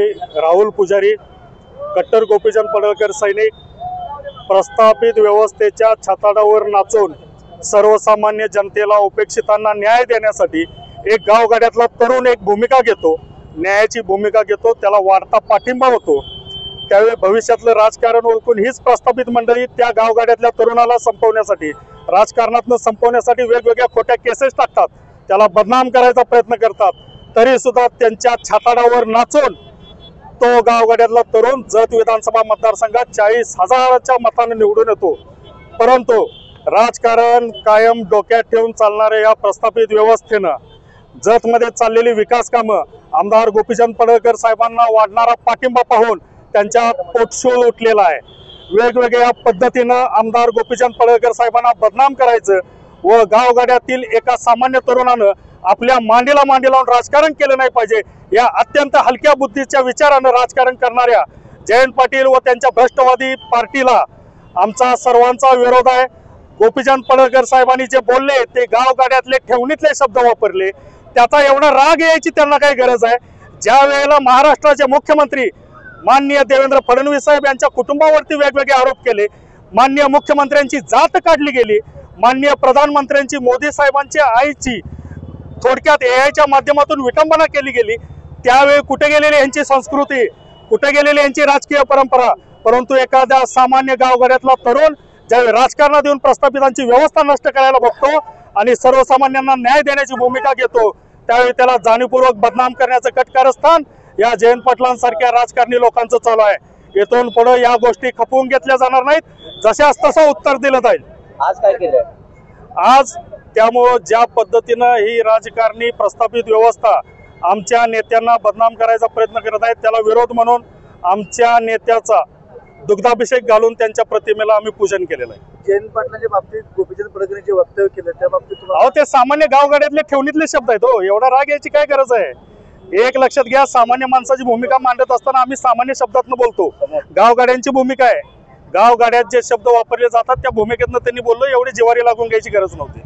राहुल पुजारी, कट्टर गोपीचंद पडळकर सैनिक, प्रस्थापित व्यवस्थेच्या छताडावर नाचून सर्वसामान्य जनतेला उपेक्षितांना न्याय देण्यासाठी एक गावगाड्यातला तरुण एक भूमिका घेतो, न्यायाची भूमिका घेतो, त्याला वाढता पाठिंबा होतो। त्यावेळी भविष्यातलं राजकारण ओळखून हीच प्रस्थापित मंडळी त्या गावगाड्यातल्या तरुणाला संपवण्यासाठी, राजकारणातून संपवण्यासाठी वेगवेगळ्या खोट्या केसेस टाकतात, त्याला बदनाम करायचा प्रयत्न करतात। तरी सुद्धा त्यांच्या छाताडावर नाचून तो गावगाड्यातला तरुण जत विधानसभा मतदारसंघात 40,000च्या मताने निवडून येतो। परंतु राजकारण कायम डोक्यात ठेवून चालणाऱ्या या प्रस्थापित व्यवस्थेनं जतमध्ये चाललेली विकास कामं, आमदार गोपीचंद पडळकर साहेबांना वाढणारा पाठिंबा पाहून त्यांच्या पोटशूळ उठलेला आहे। वेगवेगळ्या पद्धतीनं आमदार गोपीचंद पडळकर साहेबांना बदनाम करायचं व गावगाड्यातील एका सामान्य तरुणानं आपल्या मांडीला मांडी लावून राजकारण केलं नाही पाहिजे, या अत्यंत हलक्या बुद्धीच्या विचारानं राजकारण करणाऱ्या जयंत पाटील व त्यांच्या भ्रष्टवादी पार्टीला आमचा सर्वांचा विरोध आहे। गोपीचंद पडळकर साहेबांनी जे बोलले ते गावगाड्यातले ठेवणीतले शब्द वापरले, त्याचा एवढा राग यायची त्यांना काय गरज आहे? ज्या वेळेला महाराष्ट्राचे मुख्यमंत्री माननीय देवेंद्र फडणवीस साहेब यांच्या कुटुंबावरती वेगवेगळे आरोप केले, माननीय मुख्यमंत्र्यांची जात काढली गेली, माननीय प्रधानमंत्र्यांची मोदी साहेबांच्या आईची थोडक्यात एआयच्या माध्यमातून विटंबना केली गेली, त्यावेळी कुठे गेलेली यांची संस्कृती, कुठे गेलेली यांची राजकीय परंपरा? परंतु एखाद्या सामान्य गावगाड्यातला तरुण ज्यावेळी राजकारणात येऊन प्रस्थापितांची व्यवस्था नष्ट करायला बघतो आणि सर्वसामान्यांना न्याय देण्याची भूमिका घेतो, त्यावेळी त्याला जाणीवपूर्वक बदनाम करण्याचं कटकारस्थान या जयंत पाटलांसारख्या राजकारणी लोकांचं चालू आहे। इथून पुढे या गोष्टी खपवून घेतल्या जाणार नाहीत, जशास तसं उत्तर दिलं जाईल। आज काय केलं? आज त्यामुळं ज्या पद्धतीनं ही राजकारणी प्रस्थापित व्यवस्था आमच्या नेत्यांना बदनाम करायचा प्रयत्न करत आहेत, त्याला विरोध म्हणून आमच्या नेत्याचा दुग्धाभिषेक घालून त्यांच्या प्रतिमेला आम्ही पूजन केलेलं आहे। जयंत पाटलांच्या बाबतीत गोपीचंद पडळकरांचे वक्तव्य केलं, त्या बाबतीत अहो ते सामान्य गावगाड्यातले ठेवणीतले शब्द आहेत, हो एवढा राग यायची काय गरज आहे? एक लक्षात घ्या, सामान्य माणसाची भूमिका मांडत असताना आम्ही सामान्य शब्दातनं बोलतो, गावगाड्यांची भूमिका आहे, गावगाड्यात जे शब्द वापरले जातात त्या भूमिकेतनं त्यांनी बोललो, एवढी जिवारी लागून घ्यायची गरज नव्हती।